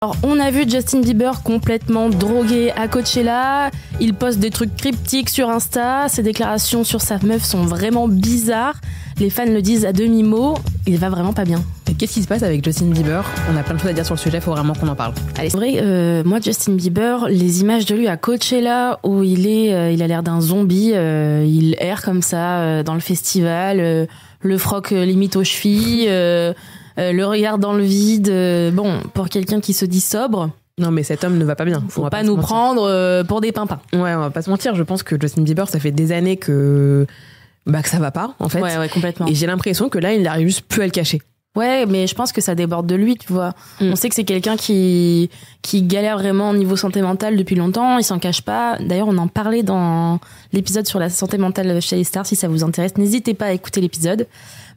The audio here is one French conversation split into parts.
Alors, on a vu Justin Bieber complètement drogué à Coachella. Il poste des trucs cryptiques sur Insta. Ses déclarations sur sa meuf sont vraiment bizarres. Les fans le disent à demi-mot. Il va vraiment pas bien. Et qu'est-ce qui se passe avec Justin Bieber ? On a plein de choses à dire sur le sujet, faut vraiment qu'on en parle. Allez, c'est vrai, moi, Justin Bieber, les images de lui à Coachella, où il a l'air d'un zombie. Il erre comme ça dans le festival, le froc limite aux chevilles. Le regard dans le vide, bon, pour quelqu'un qui se dit sobre. Non, mais cet homme ne va pas bien. Faut pas nous prendre pour des pimpins. Ouais, on va pas se mentir. Je pense que Justin Bieber, ça fait des années que ça va pas, en fait. Ouais, complètement. Et j'ai l'impression que là, il n'arrive juste plus à le cacher. Ouais, mais je pense que ça déborde de lui, tu vois. On sait que c'est quelqu'un qui galère vraiment au niveau santé mentale depuis longtemps. Il s'en cache pas. D'ailleurs, on en parlait dans l'épisode sur la santé mentale chez les stars. Si ça vous intéresse, n'hésitez pas à écouter l'épisode.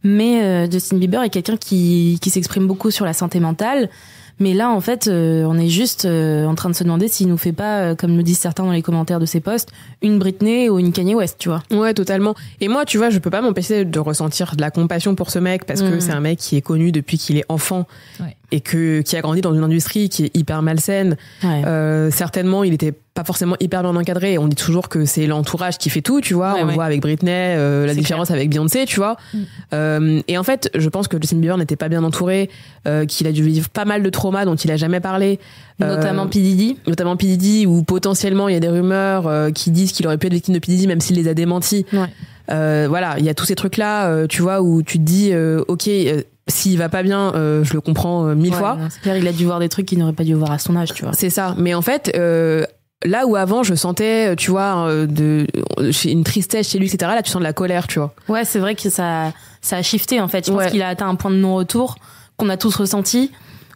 Mais Justin Bieber est quelqu'un qui s'exprime beaucoup sur la santé mentale. Mais là, en fait, on est juste en train de se demander s'il nous fait pas, comme le disent certains dans les commentaires de ses posts, une Britney ou une Kanye West, tu vois. Ouais, totalement. Et moi, tu vois, je peux pas m'empêcher de ressentir de la compassion pour ce mec parce que c'est un mec qui est connu depuis qu'il est enfant et qui a grandi dans une industrie qui est hyper malsaine. Ouais. Certainement, il était pas forcément hyper bien encadré. On dit toujours que c'est l'entourage qui fait tout, tu vois. On le voit avec Britney, la différence avec Beyoncé, tu vois. Et en fait, je pense que Justin Bieber n'était pas bien entouré, qu'il a dû vivre pas mal de traumas dont il a jamais parlé. Notamment P. Diddy, où potentiellement il y a des rumeurs qui disent qu'il aurait pu être victime de P. Diddy, même s'il les a démentis. Ouais. Voilà, il y a tous ces trucs-là, tu vois, où tu te dis, ok, s'il va pas bien, je le comprends mille fois. C'est clair, il a dû voir des trucs qu'il n'aurait pas dû voir à son âge, tu vois. C'est ça. Mais en fait, là où avant je sentais, tu vois, une tristesse chez lui, etc. Là, tu sens de la colère, tu vois. Ouais, c'est vrai que ça a shifté en fait. Je pense qu'il a atteint un point de non-retour qu'on a tous ressenti,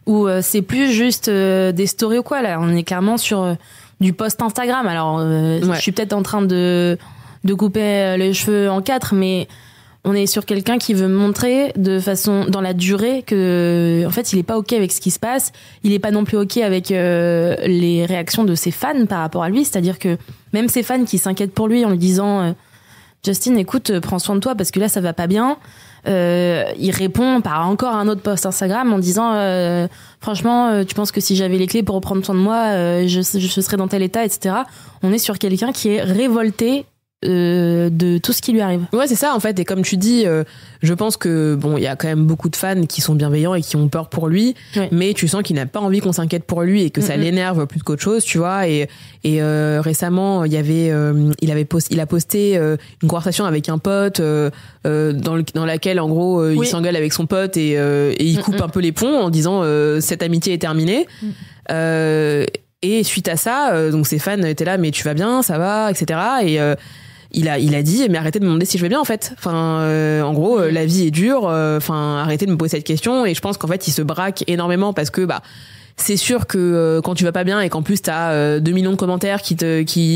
où c'est plus juste des stories ou quoi. Là, on est clairement sur du post Instagram. Alors, je suis peut-être en train de couper les cheveux en 4, mais on est sur quelqu'un qui veut montrer de façon dans la durée que en fait il est pas ok avec ce qui se passe, il est pas non plus ok avec les réactions de ses fans par rapport à lui, c'est-à-dire que même ses fans qui s'inquiètent pour lui en lui disant Justin, écoute, prends soin de toi parce que là ça va pas bien, il répond par encore un autre post Instagram en disant franchement tu penses que si j'avais les clés pour reprendre soin de moi je serais dans tel état, etc. On est sur quelqu'un qui est révolté de tout ce qui lui arrive. Ouais, c'est ça en fait. Et comme tu dis, je pense que bon, il y a quand même beaucoup de fans qui sont bienveillants et qui ont peur pour lui, mais tu sens qu'il n'a pas envie qu'on s'inquiète pour lui et que ça l'énerve plus qu'autre chose, tu vois. Et récemment, il y avait, il a posté une conversation avec un pote dans laquelle en gros il s'engueule avec son pote et il coupe un peu les ponts en disant cette amitié est terminée. Et suite à ça, donc ses fans étaient là, mais tu vas bien, ça va, etc. Et il a dit, mais arrêtez de me demander si je vais bien en fait. Enfin, en gros, la vie est dure. Enfin, arrêtez de me poser cette question. Et je pense qu'en fait, il se braque énormément parce que c'est sûr que quand tu vas pas bien et qu'en plus t'as 2 millions de commentaires qui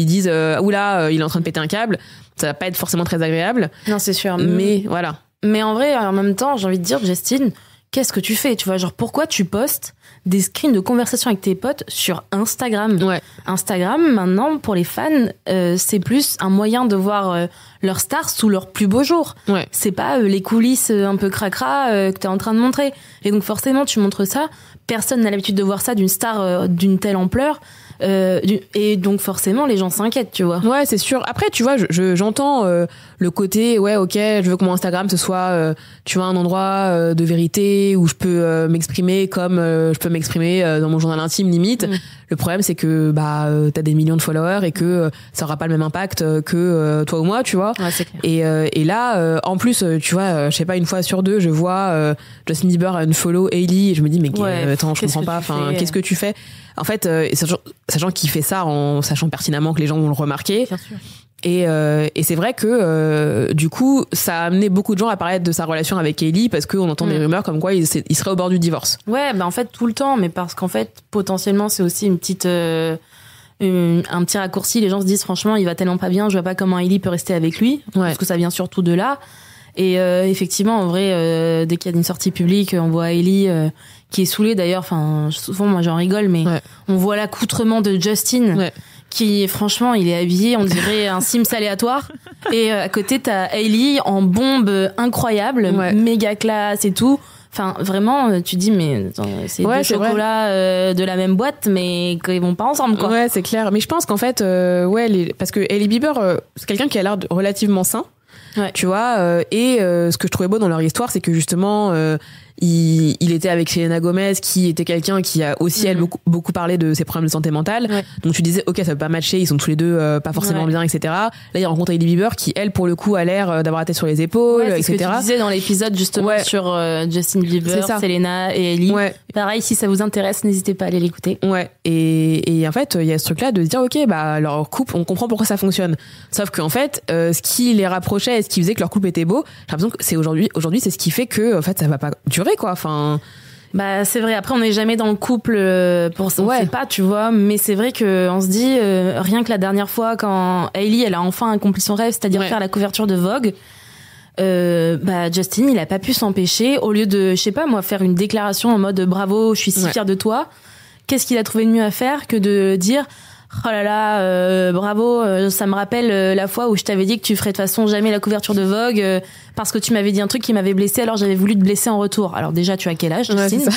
disent oula, il est en train de péter un câble, ça va pas être forcément très agréable. Non, c'est sûr. Mais voilà. Mais en vrai, en même temps, j'ai envie de dire, Justin, qu'est-ce que tu fais ? Tu vois, genre pourquoi tu postes des screens de conversation avec tes potes sur Instagram. Instagram, maintenant, pour les fans, c'est plus un moyen de voir leurs stars sous leur plus beau jour. C'est pas les coulisses un peu cracra que t'es en train de montrer. Et donc forcément, tu montres ça. Personne n'a l'habitude de voir ça d'une star d'une telle ampleur. Et donc forcément, les gens s'inquiètent, tu vois. Ouais, c'est sûr. Après, tu vois, j'entends le côté, ouais, ok, je veux que mon Instagram ce soit, tu vois, un endroit de vérité où je peux m'exprimer comme je peux m'exprimer dans mon journal intime limite. Le problème, c'est que t'as des millions de followers et que ça aura pas le même impact que toi ou moi, tu vois. Ouais, c'est clair. Et là, en plus, tu vois, je sais pas, une fois sur deux, je vois Justin Bieber unfollow Hailey et je me dis mais attends, je comprends pas. Enfin, qu'est-ce que tu fais ? En fait, sachant qu'il fait ça en sachant pertinemment que les gens vont le remarquer. Bien sûr. Et c'est vrai que du coup, ça a amené beaucoup de gens à parler de sa relation avec Hailey parce qu'on entend des rumeurs comme quoi il serait au bord du divorce. Ouais, en fait tout le temps, mais parce qu'en fait potentiellement c'est aussi une petite un petit raccourci. Les gens se disent franchement il va tellement pas bien, je vois pas comment Hailey peut rester avec lui, parce que ça vient surtout de là. Et effectivement, en vrai, dès qu'il y a une sortie publique, on voit Hailey qui est saoulée d'ailleurs. Enfin, souvent moi j'en rigole, mais on voit l'accoutrement de Justin. Qui, franchement, il est habillé, on dirait un Sims aléatoire. Et à côté, t'as Hailey en bombe incroyable, méga classe et tout. Enfin, vraiment, tu dis, mais c'est deux chocolats de la même boîte, mais qu'ils vont pas ensemble, quoi. Ouais, c'est clair. Mais je pense qu'en fait, parce que Hailey Bieber, c'est quelqu'un qui a l'air relativement sain. Ouais. Tu vois, ce que je trouvais beau dans leur histoire, c'est que justement, il était avec Selena Gomez, qui était quelqu'un qui a aussi, elle, beaucoup parlé de ses problèmes de santé mentale. Ouais. Donc tu disais, ok, ça peut pas matcher, ils sont tous les deux pas forcément bien, etc. Là, il rencontre Hailey Bieber, qui, elle, pour le coup, a l'air d'avoir la tête sur les épaules, etc. C'est ce que tu disais dans l'épisode, justement, sur Justin Bieber, Selena et Hailey. Ouais. Pareil, si ça vous intéresse, n'hésitez pas à aller l'écouter. Ouais. Et en fait, il y a ce truc-là de se dire, ok, bah, leur couple, on comprend pourquoi ça fonctionne. Sauf qu'en fait, ce qui les rapprochait et ce qui faisait que leur couple était beau, j'ai l'impression que c'est aujourd'hui, c'est ce qui fait que, en fait, ça va pas durer, quoi. Enfin. Bah, c'est vrai. Après, on n'est jamais dans le couple pour ça. On sait pas, tu vois. Mais c'est vrai que on se dit, rien que la dernière fois, quand Hailey, elle a enfin accompli son rêve, c'est-à-dire faire la couverture de Vogue, Justin, il a pas pu s'empêcher, au lieu de, je sais pas, moi, faire une déclaration en mode bravo, je suis si fière de toi. Qu'est-ce qu'il a trouvé de mieux à faire que de dire, oh là là, bravo, ça me rappelle la fois où je t'avais dit que tu ferais de toute façon jamais la couverture de Vogue parce que tu m'avais dit un truc qui m'avait blessé, alors j'avais voulu te blesser en retour. Alors déjà, tu as quel âge, Justine?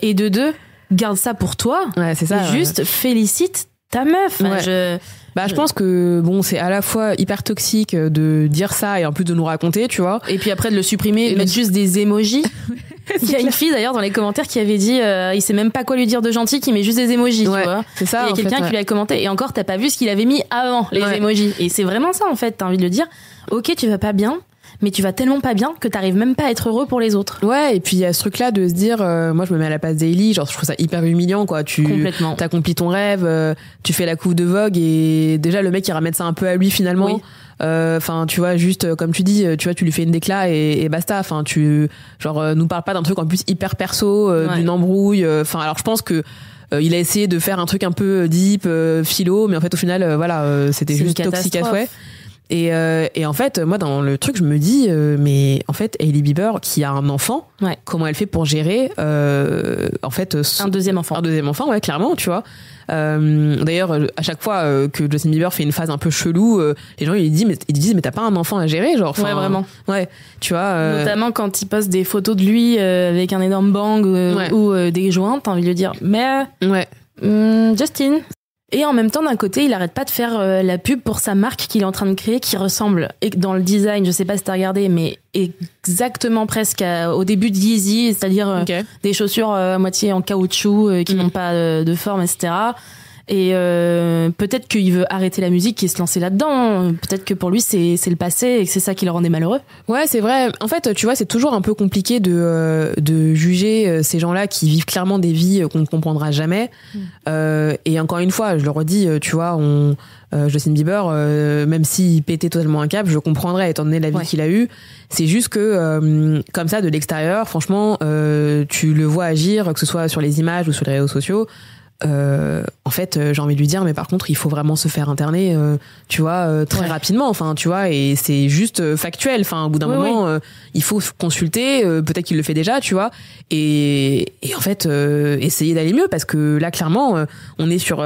Et de deux, garde ça pour toi. Ouais, c'est ça. Juste félicite ta meuf. Je pense que bon, c'est à la fois hyper toxique de dire ça et en plus de nous raconter, tu vois. Et puis après de le supprimer, de mettre juste des emojis. Il y a une fille d'ailleurs dans les commentaires qui avait dit il sait même pas quoi lui dire de gentil, qui met juste des emojis, tu vois. C'est ça. Et il y a quelqu'un qui lui a commenté, et encore t'as pas vu ce qu'il avait mis avant les emojis. Et c'est vraiment ça en fait, t'as envie de le dire. Ok, tu vas pas bien, mais tu vas tellement pas bien que t'arrives même pas à être heureux pour les autres. Ouais, et puis il y a ce truc là de se dire moi je me mets à la place d'Hailey, genre je trouve ça hyper humiliant, quoi. Complètement. T'accomplis ton rêve, tu fais la couve de Vogue, et déjà le mec il ramène ça un peu à lui finalement. Oui. Enfin, tu vois, juste comme tu dis, tu vois, tu lui fais une déclat et basta. Enfin, nous parle pas d'un truc en plus hyper perso, d'une embrouille. Enfin, alors je pense que il a essayé de faire un truc un peu deep, philo, mais en fait au final, c'était juste toxique à souhait. Et en fait, moi, dans le truc, je me dis, mais en fait, Hailey Bieber, qui a un enfant, comment elle fait pour gérer, en fait, un deuxième enfant. Un deuxième enfant, ouais, clairement, tu vois. D'ailleurs, à chaque fois que Justin Bieber fait une phase un peu chelou, les gens ils disent mais t'as pas un enfant à gérer, genre. Ouais, vraiment. Ouais, tu vois. Notamment quand il poste des photos de lui avec un énorme bang ou des joints, t'as envie de lui dire mais Justin. Et en même temps, d'un côté, il arrête pas de faire la pub pour sa marque qu'il est en train de créer, qui ressemble, dans le design, je sais pas si t'as regardé, mais exactement presque au début de Yeezy, c'est-à-dire des chaussures à moitié en caoutchouc qui n'ont pas de forme, etc. Et peut-être qu'il veut arrêter la musique et se lancer là-dedans. Peut-être que pour lui c'est le passé et que c'est ça qui le rendait malheureux. Ouais, c'est vrai. En fait, tu vois, c'est toujours un peu compliqué de juger ces gens-là qui vivent clairement des vies qu'on ne comprendra jamais. Et encore une fois, je le redis, tu vois, Justin Bieber, même s'il pétait totalement un câble, je comprendrais étant donné la vie qu'il a eue. C'est juste que comme ça, de l'extérieur, franchement, tu le vois agir, que ce soit sur les images ou sur les réseaux sociaux. En fait, j'ai envie de lui dire, mais par contre, il faut vraiment se faire interner, tu vois, très rapidement. Enfin, tu vois, et c'est juste factuel. Enfin, au bout d'un moment, il faut consulter. Peut-être qu'il le fait déjà, tu vois. Et en fait, essayer d'aller mieux, parce que là, clairement, on est sur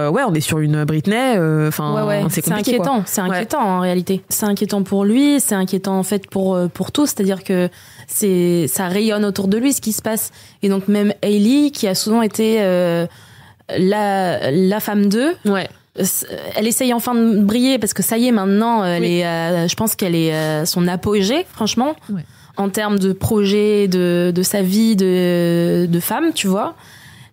une Britney. Enfin, c'est compliqué. C'est inquiétant. Quoi. C'est inquiétant en réalité. C'est inquiétant pour lui. C'est inquiétant en fait pour tous. C'est-à-dire que ça rayonne autour de lui ce qui se passe. Et donc même Hailey, qui a souvent été la femme d'eux, elle essaye enfin de briller, parce que ça y est, maintenant elle est je pense qu'elle est son apogée, franchement, en termes de projet, de sa vie de femme, tu vois.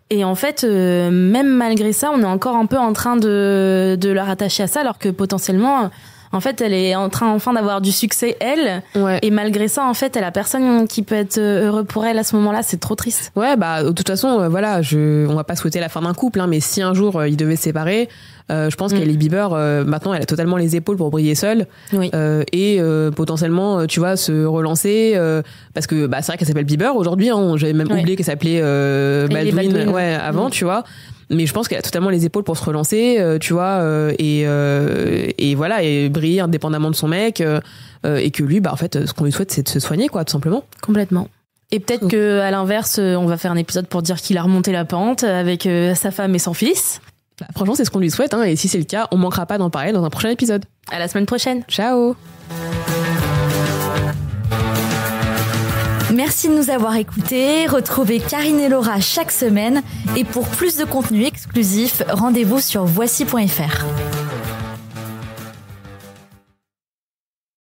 Et en fait, même malgré ça, on est encore un peu en train de la rattacher à ça, alors que potentiellement, en fait, elle est en train enfin d'avoir du succès, elle. Et malgré ça, en fait, elle a personne qui peut être heureux pour elle à ce moment-là. C'est trop triste. Ouais, bah, de toute façon, on va pas souhaiter la fin d'un couple, hein, mais si un jour ils devaient se séparer, je pense qu'Hailey Bieber, maintenant, elle a totalement les épaules pour briller seule. Et potentiellement, tu vois, se relancer, parce que, c'est vrai qu'elle s'appelle Bieber aujourd'hui, hein. J'avais même oublié qu'elle s'appelait Baldwin, avant, tu vois. Mais je pense qu'elle a totalement les épaules pour se relancer, tu vois, et voilà, et briller indépendamment de son mec, et que lui, en fait, ce qu'on lui souhaite, c'est de se soigner, quoi, tout simplement. Complètement. Et peut-être que à l'inverse, on va faire un épisode pour dire qu'il a remonté la pente avec sa femme et son fils. Franchement, c'est ce qu'on lui souhaite, hein, et si c'est le cas, on manquera pas d'en parler dans un prochain épisode. À la semaine prochaine. Ciao. Merci de nous avoir écoutés. Retrouvez Karine et Laura chaque semaine. Et pour plus de contenu exclusif, rendez-vous sur voici.fr.